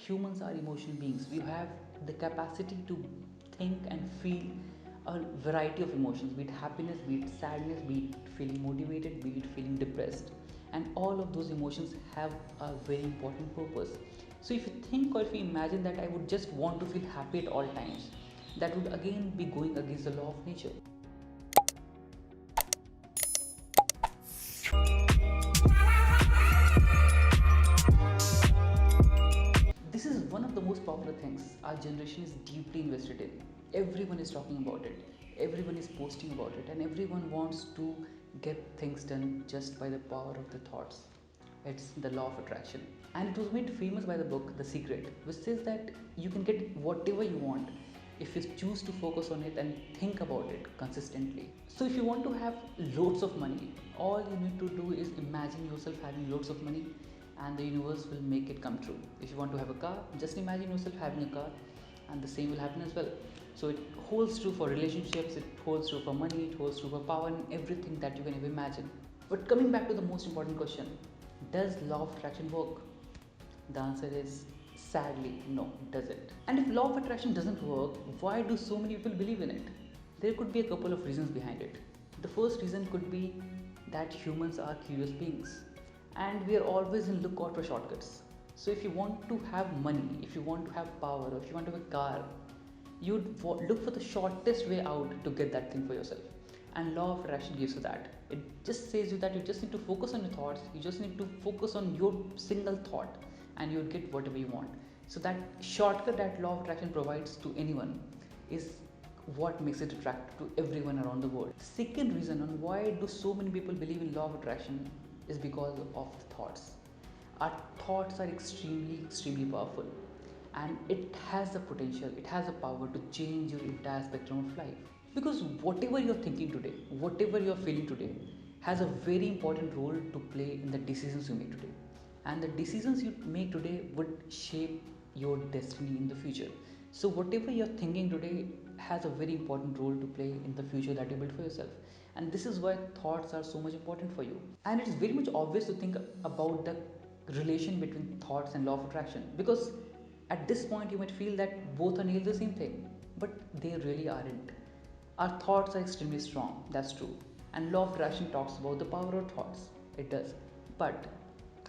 humans are emotional beings. We have the capacity to think and feel a variety of emotions, be it happiness, be it sadness, be it feeling motivated, be it feeling depressed. And all of those emotions have a very important purpose. So if you think or if you imagine that I would just want to feel happy at all times, that would again be going against the law of nature. This is one of the most popular things our generation is deeply invested in. Everyone is talking about it, everyone is posting about it, and everyone wants to get things done just by the power of the thoughts. It's the law of attraction. And it was made famous by the book The Secret, which says that you can get whatever you want if you choose to focus on it and think about it consistently. So, if you want to have loads of money, all you need to do is imagine yourself having loads of money and the universe will make it come true. If you want to have a car, just imagine yourself having a car and the same will happen as well. So, it holds true for relationships, it holds true for money, it holds true for power and everything that you can ever imagine. But coming back to the most important question, does law of attraction work? The answer is sadly no, it doesn't. And if law of attraction doesn't work, why do so many people believe in it? There could be a couple of reasons behind it. The first reason could be that humans are curious beings and we are always in lookout for shortcuts. So if you want to have money, if you want to have power, or if you want to have a car, you'd look for the shortest way out to get that thing for yourself. And law of attraction gives you that. It just says you that you just need to focus on your thoughts, you just need to focus on your single thought and you'll get whatever you want. So that shortcut that law of attraction provides to anyone is what makes it attractive to everyone around the world. Second reason on why do so many people believe in law of attraction is because of the thoughts. Our thoughts are extremely powerful, and it has the potential, it has the power to change your entire spectrum of life. Because whatever you're thinking today, whatever you're feeling today, has a very important role to play in the decisions you make today. And the decisions you make today would shape your destiny in the future. So, whatever you're thinking today has a very important role to play in the future that you build for yourself. And this is why thoughts are so much important for you. And it's very much obvious to think about the relation between thoughts and law of attraction, because at this point you might feel that both are nearly the same thing, but they really aren't. Our thoughts are extremely strong, that's true. And law of attraction talks about the power of thoughts. It does. But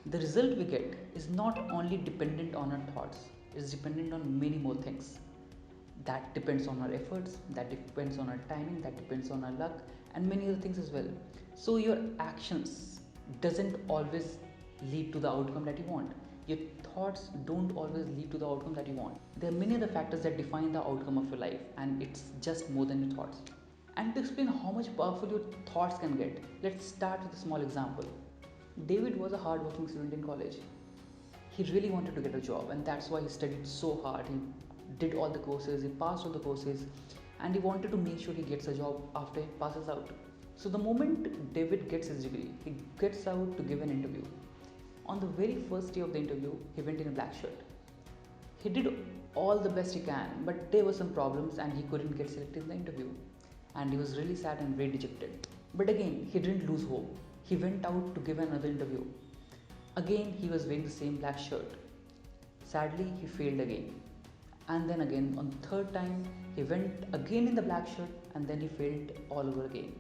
the result we get is not only dependent on our thoughts, it's dependent on many more things. That depends on our efforts, that depends on our timing, that depends on our luck, and many other things as well. So your actions doesn't always lead to the outcome that you want. Your thoughts don't always lead to the outcome that you want. There are many other factors that define the outcome of your life, and it's just more than your thoughts. And to explain how much powerful your thoughts can get, let's start with a small example. David was a hardworking student in college. He really wanted to get a job, and that's why he studied so hard. He did all the courses, he passed all the courses, and he wanted to make sure he gets a job after he passes out. So, the moment David gets his degree, he gets out to give an interview. On the very first day of the interview, he went in a black shirt. He did all the best he can, but there were some problems and he couldn't get selected in the interview. And he was really sad and very dejected. But again, he didn't lose hope. He went out to give another interview. Again, he was wearing the same black shirt. Sadly, he failed again. And then again, on the third time, he went again in the black shirt and then he failed all over again.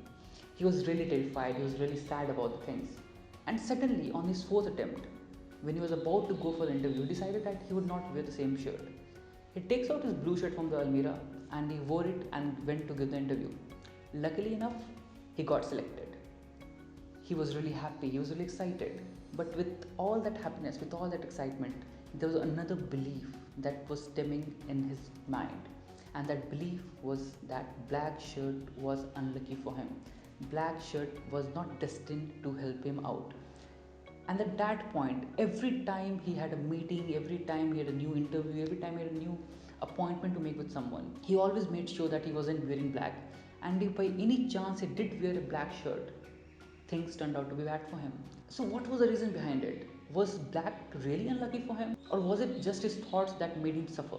He was really terrified, he was really sad about the things. And suddenly, on his fourth attempt, when he was about to go for the interview, decided that he would not wear the same shirt. He takes out his blue shirt from the almirah and he wore it and went to give the interview. Luckily enough, he got selected. He was really happy, he was really excited. But with all that happiness, with all that excitement, there was another belief that was stemming in his mind. And that belief was that black shirt was unlucky for him. Black shirt was not destined to help him out. And at that point, every time he had a meeting, every time he had a new interview, every time he had a new appointment to make with someone, he always made sure that he wasn't wearing black. And if by any chance he did wear a black shirt, things turned out to be bad for him. So, what was the reason behind it? Was black really unlucky for him? Or was it just his thoughts that made him suffer?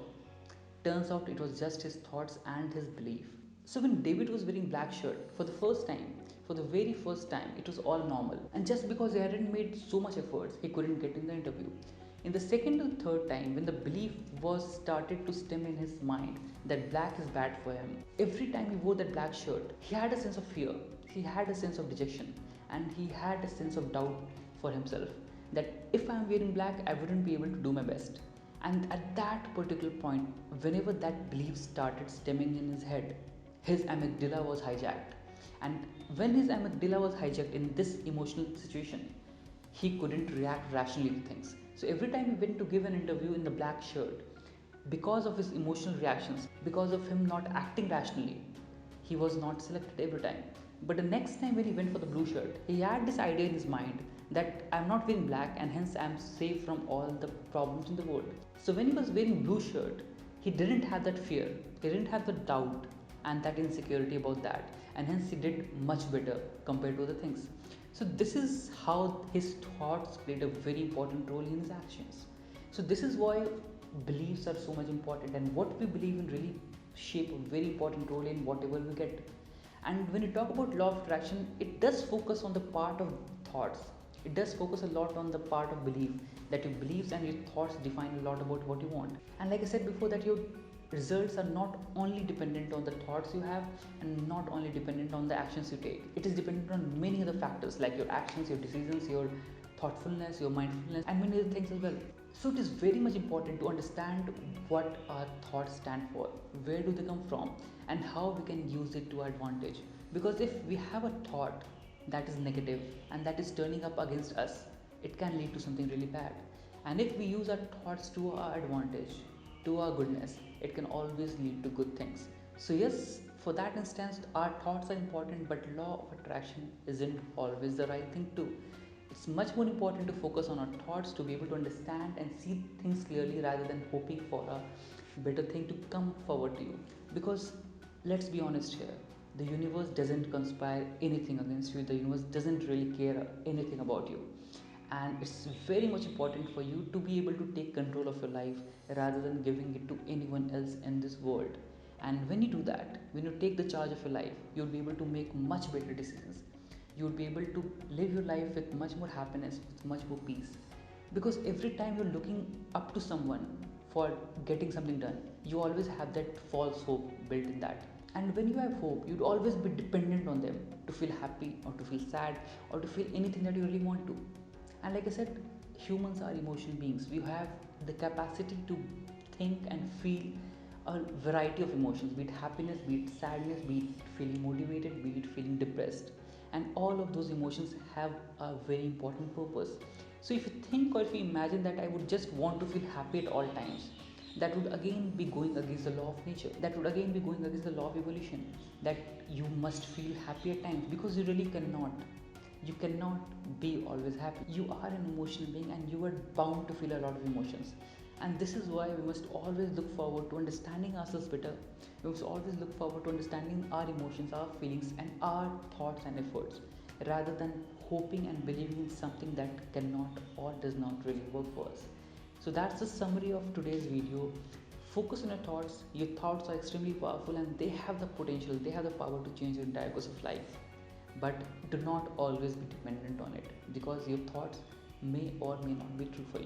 Turns out it was just his thoughts and his belief. So when David was wearing black shirt for the first time, for the very first time, it was all normal. And just because he hadn't made so much efforts, he couldn't get in the interview. In the second or third time, when the belief was started to stem in his mind that black is bad for him, every time he wore that black shirt, he had a sense of fear, he had a sense of dejection, and he had a sense of doubt for himself that if I'm wearing black, I wouldn't be able to do my best. And at that particular point, whenever that belief started stemming in his head, his amygdala was hijacked. And when his amygdala was hijacked in this emotional situation, he couldn't react rationally to things. So every time he went to give an interview in the black shirt, because of his emotional reactions, because of him not acting rationally, he was not selected every time. But the next time when he went for the blue shirt, he had this idea in his mind that I'm not wearing black and hence I'm safe from all the problems in the world. So when he was wearing blue shirt, he didn't have that fear, he didn't have the doubt and that insecurity about that, and hence he did much better compared to other things. So this is how his thoughts played a very important role in his actions. So this is why beliefs are so much important, and what we believe in really shape a very important role in whatever we get. And when you talk about law of attraction, it does focus on the part of thoughts. It does focus a lot on the part of belief, that your beliefs and your thoughts define a lot about what you want. And like I said before, that your results are not only dependent on the thoughts you have and not only dependent on the actions you take. It is dependent on many other factors like your actions, your decisions, your thoughtfulness, your mindfulness, and many other things as well. So it is very much important to understand what our thoughts stand for, where do they come from, and how we can use it to our advantage. Because if we have a thought that is negative and that is turning up against us, it can lead to something really bad. And if we use our thoughts to our advantage, to our goodness, it can always lead to good things. So yes, for that instance, our thoughts are important, but law of attraction isn't always the right thing to. It's much more important to focus on our thoughts to be able to understand and see things clearly rather than hoping for a better thing to come forward to you. Because let's be honest here, the universe doesn't conspire anything against you, the universe doesn't really care anything about you. And it's very much important for you to be able to take control of your life rather than giving it to anyone else in this world. And when you do that, when you take the charge of your life, you'll be able to make much better decisions. You'll be able to live your life with much more happiness, with much more peace. Because every time you're looking up to someone for getting something done, you always have that false hope built in that. And when you have hope, you'd always be dependent on them to feel happy or to feel sad or to feel anything that you really want to. And like I said, humans are emotional beings. We have the capacity to think and feel a variety of emotions, be it happiness, be it sadness, be it feeling motivated, be it feeling depressed. And all of those emotions have a very important purpose. So if you think or if you imagine that I would just want to feel happy at all times, that would again be going against the law of nature. That would again be going against the law of evolution. That you must feel happy at times, because you really cannot. You cannot be always happy. You are an emotional being and you are bound to feel a lot of emotions. And this is why we must always look forward to understanding ourselves better. We must always look forward to understanding our emotions, our feelings, and our thoughts and efforts, rather than hoping and believing in something that cannot or does not really work for us. So that's the summary of today's video. Focus on your thoughts. Your thoughts are extremely powerful and they have the potential, they have the power to change your entire course of life. But do not always be dependent on it, because your thoughts may or may not be true for you.